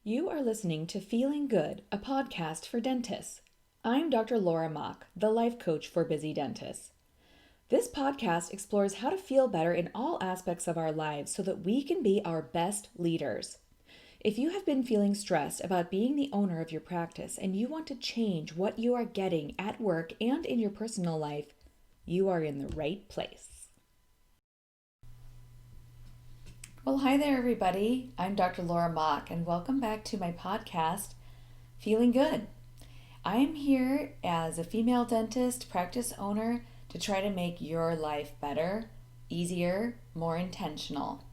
You are listening to Feeling Good, a podcast for dentists. I'm Dr. Laura Mock, the life coach for busy dentists. This podcast explores how to feel better in all aspects of our lives so that we can be our best leaders. If you have been feeling stressed about being the owner of your practice and you want to change what you are getting at work and in your personal life, you are in the right place. Well, hi there, everybody. I'm Dr. Laura Mock, and welcome back to my podcast, Feeling Good. I am here as a female dentist, practice owner, to try to make your life better, easier, more intentional.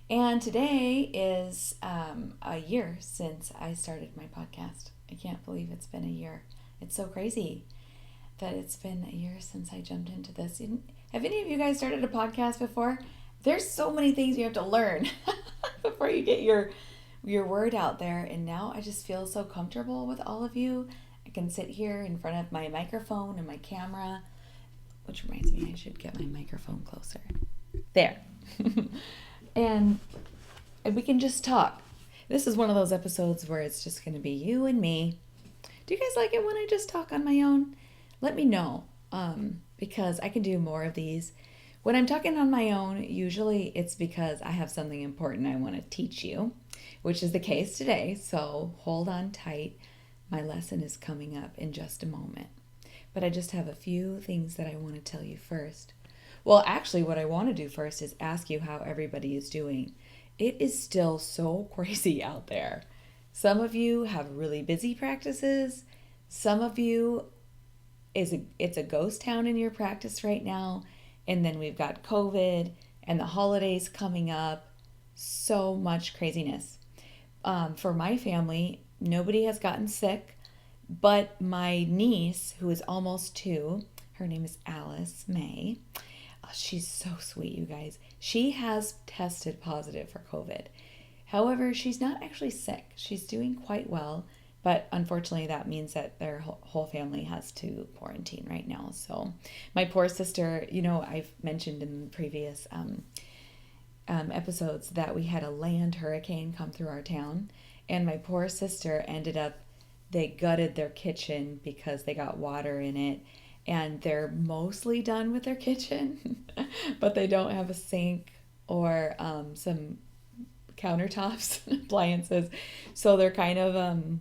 And today is a year since I started my podcast. I can't believe it's been a year. It's so crazy that it's been a year since I jumped into this. Have any of you guys started a podcast before? There's so many things you have to learn before you get your word out there. And now I just feel so comfortable with all of you. I can sit here in front of my microphone and my camera, which reminds me I should get my microphone closer. There. and we can just talk. This is one of those episodes where it's just going to be you and me. Do you guys like it when I just talk on my own? Let me know, because I can do more of these. When I'm talking on my own, usually it's because I have something important I want to teach you, which is the case today, so hold on tight. My lesson is coming up in just a moment. But I just have a few things that I want to tell you first. Well, actually, what I want to do first is ask you how everybody is doing. It is still so crazy out there. Some of you have really busy practices. Some of you, it's a ghost town in your practice right now. And then we've got COVID and the holidays coming up. So much craziness. For my family, nobody has gotten sick, but my niece, who is almost 2, her name is Alice May. She's so sweet, you guys. She has tested positive for COVID. However, she's not actually sick. She's doing quite well. But unfortunately, that means that their whole family has to quarantine right now. So my poor sister, I've mentioned in previous episodes that we had a land hurricane come through our town. And my poor sister they gutted their kitchen because they got water in it. And they're mostly done with their kitchen, but they don't have a sink or some countertops, appliances. So they're kind of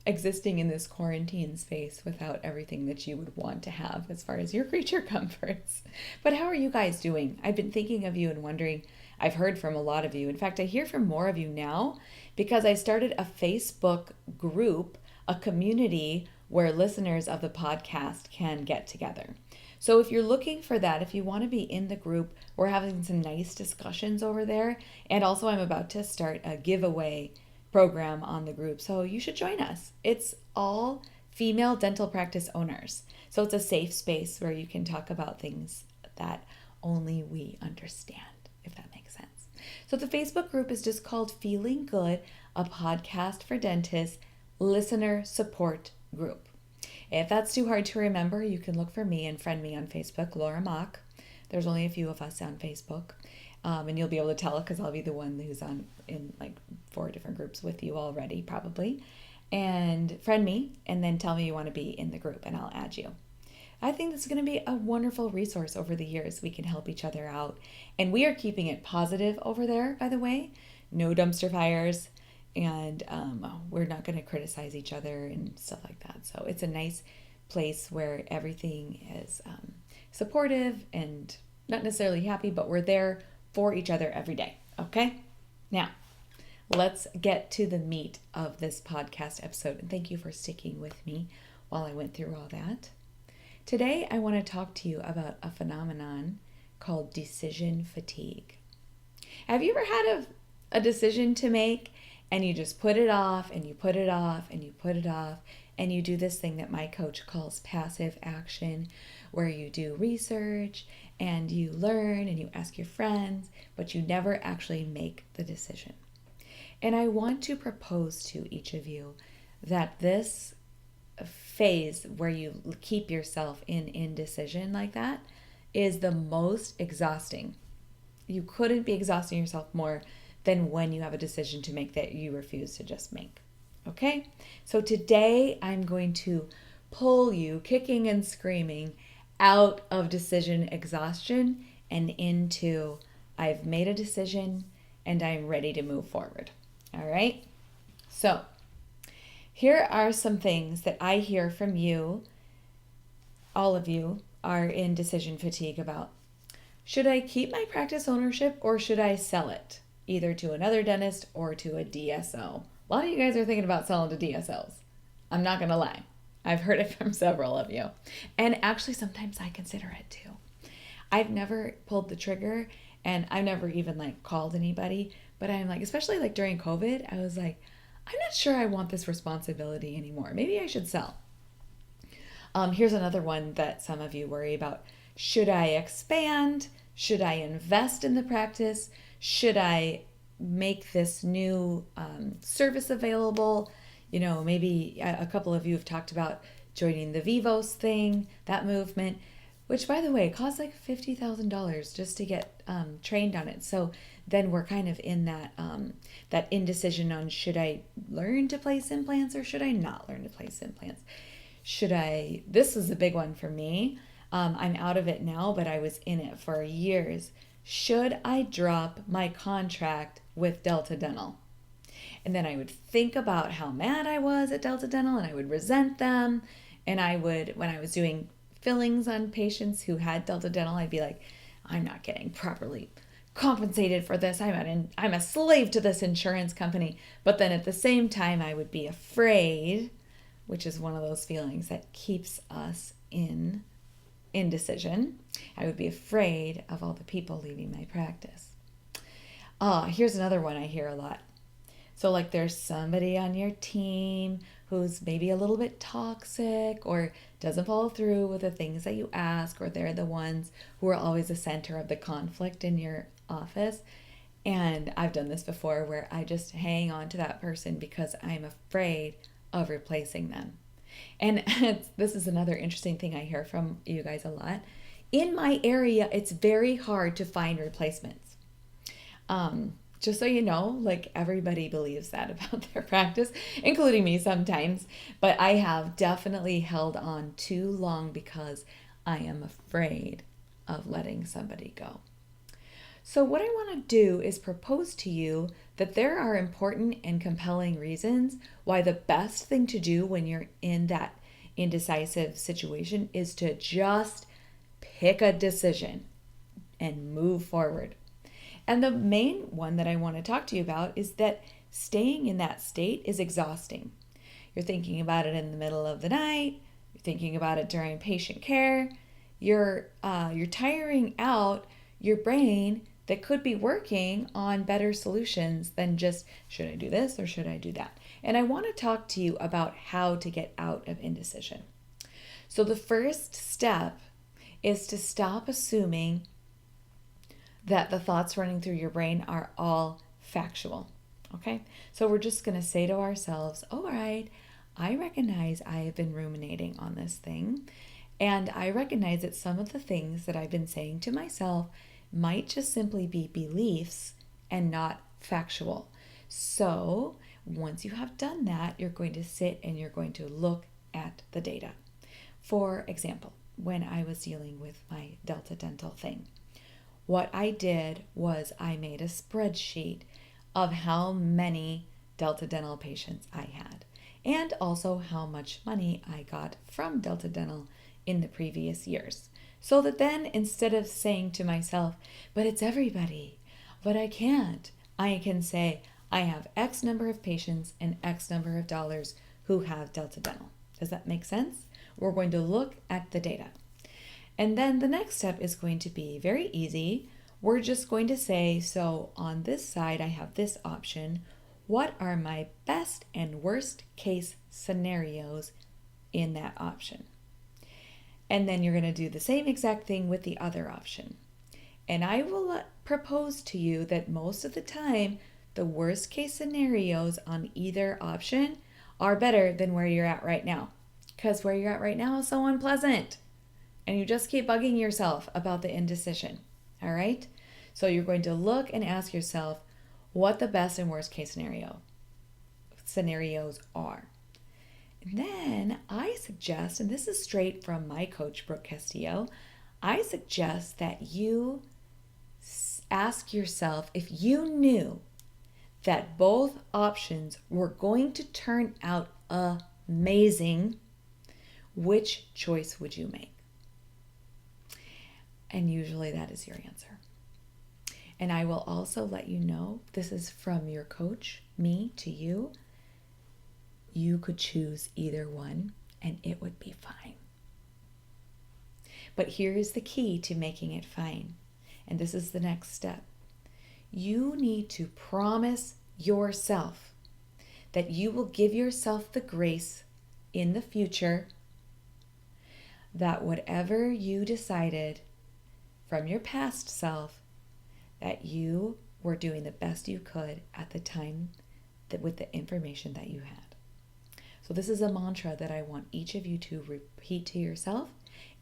existing in this quarantine space without everything that you would want to have as far as your creature comforts. But how are you guys doing? I've been thinking of you and wondering. I've heard from a lot of you. In fact, I hear from more of you now because I started a Facebook group, a community where listeners of the podcast can get together. So if you're looking for that, if you want to be in the group, we're having some nice discussions over there. And also I'm about to start a giveaway program on the group, so you should join us. It's all female dental practice owners, so it's a safe space where you can talk about things that only we understand, if that makes sense. So the Facebook group is just called Feeling Good, a podcast for dentists listener support group. If that's too hard to remember, you can look for me and friend me on Facebook, Laura Mock. There's only a few of us on Facebook. And you'll be able to tell because I'll be the one who's in like 4 different groups with you already, probably. And friend me and then tell me you want to be in the group and I'll add you. I think this is going to be a wonderful resource over the years. We can help each other out. And we are keeping it positive over there, by the way. No dumpster fires. And we're not going to criticize each other and stuff like that. So it's a nice place where everything is supportive and not necessarily happy, but we're there for each other every day. Okay? Now, let's get to the meat of this podcast episode. And thank you for sticking with me while I went through all that. Today, I want to talk to you about a phenomenon called decision fatigue. Have you ever had a decision to make and you just put it off and you put it off and you put it off and you do this thing that my coach calls passive action, where you do research and you learn and you ask your friends, but you never actually make the decision. And I want to propose to each of you that this phase where you keep yourself in indecision like that is the most exhausting. You couldn't be exhausting yourself more than when you have a decision to make that you refuse to just make. Okay? So today I'm going to pull you kicking and screaming out of decision exhaustion and into I've made a decision and I'm ready to move forward. All right? So here are some things that I hear from you. All of you are in decision fatigue about. Should I keep my practice ownership or should I sell it? Either to another dentist or to a DSO. A lot of you guys are thinking about selling to DSOs. I'm not going to lie. I've heard it from several of you. And actually, sometimes I consider it too. I've never pulled the trigger and I've never even called anybody. But I'm especially during COVID, I was like, I'm not sure I want this responsibility anymore. Maybe I should sell. Here's another one that some of you worry about. Should I expand? Should I invest in the practice? Should I make this new service available? Maybe a couple of you have talked about joining the Vivos thing, that movement, which, by the way, costs $50,000 just to get trained on it. So then we're kind of in that indecision on should I learn to place implants or should I not learn to place implants? This is a big one for me. I'm out of it now, but I was in it for years. Should I drop my contract with Delta Dental? And then I would think about how mad I was at Delta Dental and I would resent them. And when I was doing fillings on patients who had Delta Dental, I'd be like, I'm not getting properly compensated for this. I'm a slave to this insurance company. But then at the same time, I would be afraid, which is one of those feelings that keeps us in indecision. I would be afraid of all the people leaving my practice. Here's another one I hear a lot. So there's somebody on your team who's maybe a little bit toxic or doesn't follow through with the things that you ask, or they're the ones who are always the center of the conflict in your office. And I've done this before where I just hang on to that person because I'm afraid of replacing them. And this is another interesting thing I hear from you guys a lot. In my area, it's very hard to find replacements. Just so you know, everybody believes that about their practice, including me sometimes. But I have definitely held on too long because I am afraid of letting somebody go. So what I want to do is propose to you that there are important and compelling reasons why the best thing to do when you're in that indecisive situation is to just pick a decision and move forward. And the main one that I want to talk to you about is that staying in that state is exhausting. You're thinking about it in the middle of the night. You're thinking about it during patient care. You're tiring out your brain that could be working on better solutions than just, should I do this or should I do that? And I want to talk to you about how to get out of indecision. So the first step is to stop assuming that the thoughts running through your brain are all factual. Okay? So we're just going to say to ourselves, all right, I recognize I have been ruminating on this thing, and I recognize that some of the things that I've been saying to myself might just simply be beliefs and not factual. So once you have done that, you're going to sit and you're going to look at the data. For example, when I was dealing with my Delta Dental thing, what I did was I made a spreadsheet of how many Delta Dental patients I had and also how much money I got from Delta Dental in the previous years. So that then, instead of saying to myself, but it's everybody, but I can't, I can say, I have X number of patients and X number of dollars who have Delta Dental. Does that make sense? We're going to look at the data. And then the next step is going to be very easy. We're just going to say, so on this side, I have this option. What are my best and worst case scenarios in that option? And then you're going to do the same exact thing with the other option. And I will propose to you that most of the time, the worst case scenarios on either option are better than where you're at right now. Because where you're at right now is so unpleasant. And you just keep bugging yourself about the indecision. All right? So you're going to look and ask yourself, what the best and worst case scenarios are. And then I suggest, and this is straight from my coach, Brooke Castillo, I suggest that you ask yourself, if you knew that both options were going to turn out amazing, which choice would you make? And usually that is your answer. And I will also let you know, this is from your coach, me, to you. You could choose either one and it would be fine. But here is the key to making it fine. And this is the next step. You need to promise yourself that you will give yourself the grace in the future that whatever you decided from your past self, that you were doing the best you could at the time that with the information that you had. So this is a mantra that I want each of you to repeat to yourself.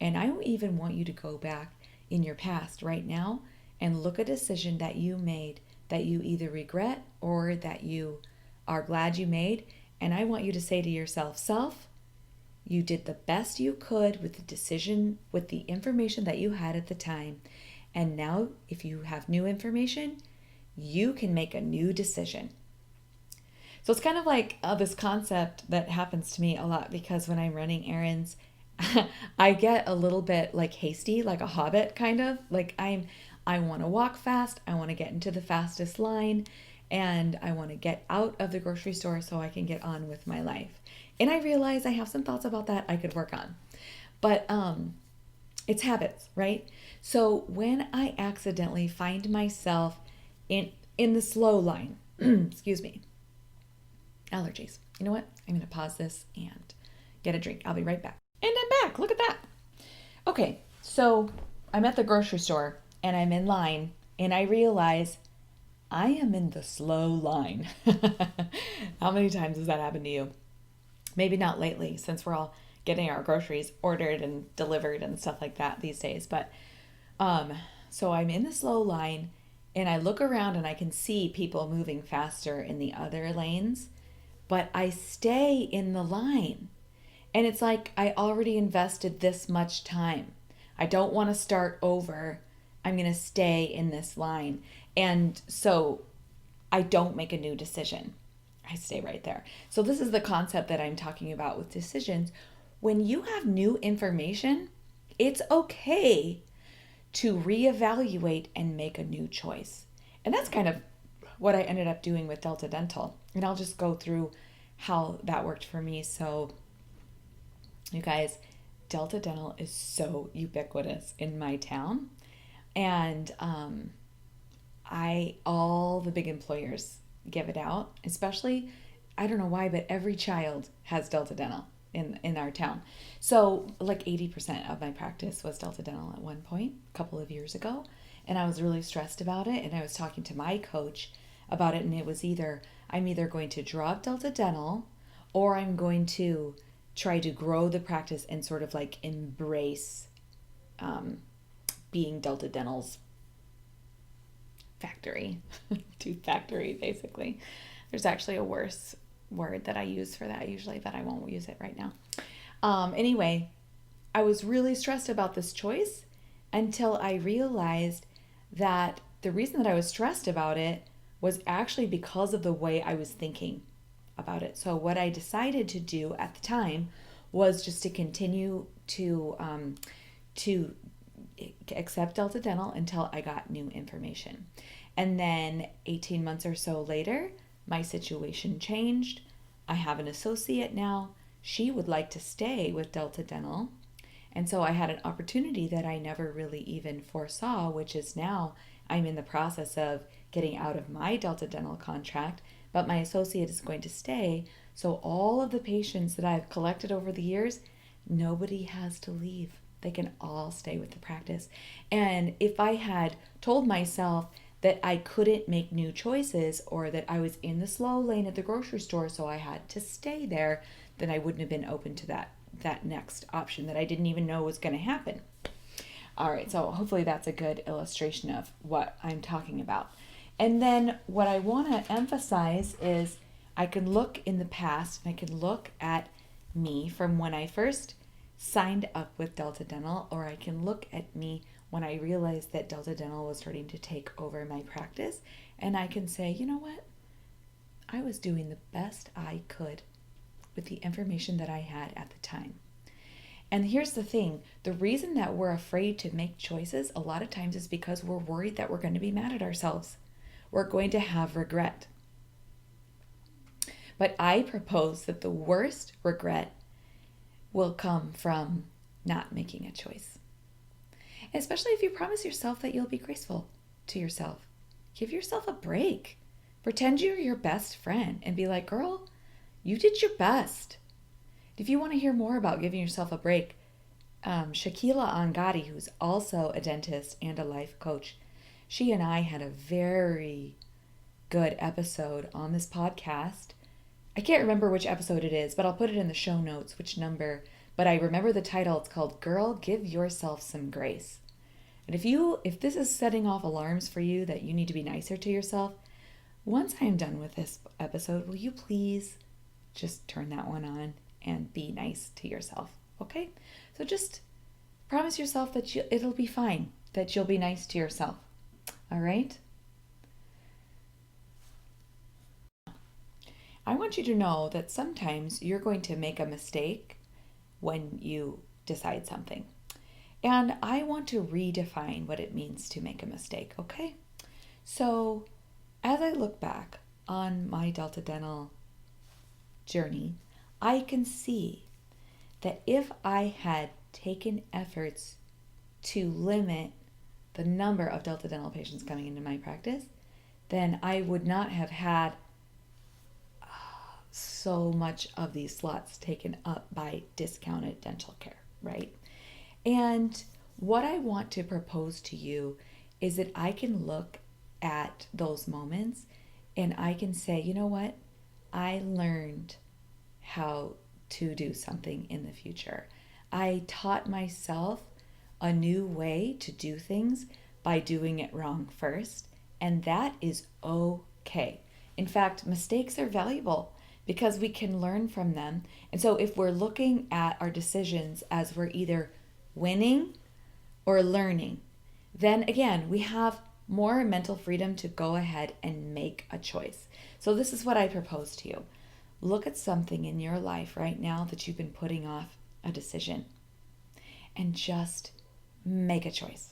And I even want you to go back in your past right now and look at a decision that you made that you either regret or that you are glad you made. And I want you to say to yourself, self, you did the best you could with the decision, with the information that you had at the time. And now, if you have new information, you can make a new decision. So it's kind of like this concept that happens to me a lot, because when I'm running errands, I get a little bit like hasty, like a hobbit kind of. Like I want to walk fast, I want to get into the fastest line, and I want to get out of the grocery store so I can get on with my life. And I realize I have some thoughts about that I could work on. But it's habits, right? So when I accidentally find myself in the slow line, excuse me, allergies. You know what? I'm going to pause this and get a drink. I'll be right back. And I'm back. Look at that. Okay, so I'm at the grocery store and I'm in line and I realize I am in the slow line. How many times has that happened to you? Maybe not lately, since we're all getting our groceries ordered and delivered and stuff like that these days. But so I'm in the slow line and I look around and I can see people moving faster in the other lanes, but I stay in the line. And it's like I already invested this much time. I don't want to start over. I'm going to stay in this line. And so I don't make a new decision. I stay right there. So this is the concept that I'm talking about with decisions. When you have new information, it's okay to reevaluate and make a new choice. And that's kind of what I ended up doing with Delta Dental. And I'll just go through how that worked for me. So you guys, Delta Dental is so ubiquitous in my town. And all the big employers give it out, especially, I don't know why, but every child has Delta Dental in our town. So like 80% of my practice was Delta Dental at one point, a couple of years ago. And I was really stressed about it. And I was talking to my coach about it. And it was I'm either going to drop Delta Dental or I'm going to try to grow the practice and sort of like embrace being Delta Dental's factory, tooth factory, basically. There's actually a worse word that I use for that usually, but I won't use it right now. Anyway, I was really stressed about this choice until I realized that the reason that I was stressed about it was actually because of the way I was thinking about it. So what I decided to do at the time was just to continue to accept Delta Dental until I got new information. And then 18 months or so later, my situation changed. I have an associate now. She would like to stay with Delta Dental. And so I had an opportunity that I never really even foresaw, which is now I'm in the process of getting out of my Delta Dental contract, but my associate is going to stay. So all of the patients that I've collected over the years, nobody has to leave. They can all stay with the practice. And if I had told myself that I couldn't make new choices or that I was in the slow lane at the grocery store, so I had to stay there, then I wouldn't have been open to that next option that I didn't even know was going to happen. All right, so hopefully that's a good illustration of what I'm talking about. And then what I want to emphasize is I can look in the past and I can look at me from when I first signed up with Delta Dental, or I can look at me when I realized that Delta Dental was starting to take over my practice, and I can say, you know what? I was doing the best I could with the information that I had at the time. And here's the thing, the reason that we're afraid to make choices a lot of times is because we're worried that we're going to be mad at ourselves. We're going to have regret. But I propose that the worst regret will come from not making a choice. Especially if you promise yourself that you'll be graceful to yourself. Give yourself a break. Pretend you're your best friend and be like, girl, you did your best. If you want to hear more about giving yourself a break, Shakila Angadi, who's also a dentist and a life coach, she and I had a very good episode on this podcast. I can't remember which episode it is, but I'll put it in the show notes, which number. But I remember the title. It's called Girl, Give Yourself Some Grace. And if this is setting off alarms for you that you need to be nicer to yourself, once I am done with this episode, will you please just turn that one on and be nice to yourself, okay? So just promise yourself that it'll be fine, that you'll be nice to yourself, all right? I want you to know that sometimes you're going to make a mistake when you decide something. And I want to redefine what it means to make a mistake, okay? So as I look back on my Delta Dental journey, I can see that if I had taken efforts to limit the number of Delta Dental patients coming into my practice, then I would not have had so much of these slots taken up by discounted dental care, right? And what I want to propose to you is that I can look at those moments and I can say, you know what? I learned how to do something in the future. I taught myself a new way to do things by doing it wrong first, and that is okay. In fact, mistakes are valuable because we can learn from them. And so if we're looking at our decisions as we're either winning or learning, then again, we have more mental freedom to go ahead and make a choice. So this is what I propose to you. Look at something in your life right now that you've been putting off a decision and just make a choice.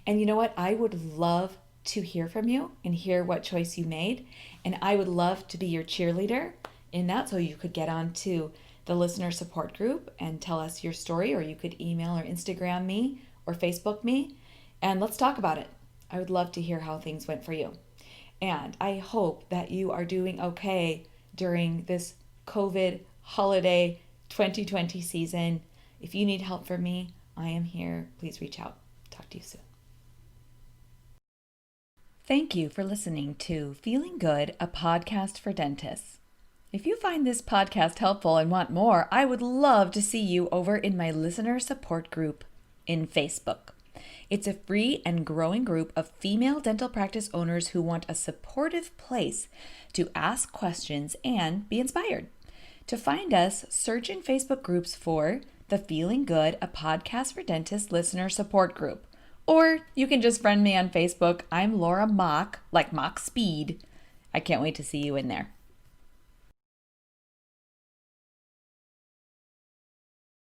And you know what? I would love to hear from you and hear what choice you made. And I would love to be your cheerleader in that. So you could get on to the listener support group and tell us your story, or you could email or Instagram me or Facebook me, and let's talk about it. I would love to hear how things went for you. And I hope that you are doing okay during this COVID holiday 2020 season. If you need help from me, I am here. Please reach out. Talk to you soon. Thank you for listening to Feeling Good, a podcast for dentists. If you find this podcast helpful and want more, I would love to see you over in my listener support group in Facebook. It's a free and growing group of female dental practice owners who want a supportive place to ask questions and be inspired. To find us, search in Facebook groups for the Feeling Good, a podcast for dentists listener support group. Or you can just friend me on Facebook. I'm Laura Mock, like Mock Speed. I can't wait to see you in there.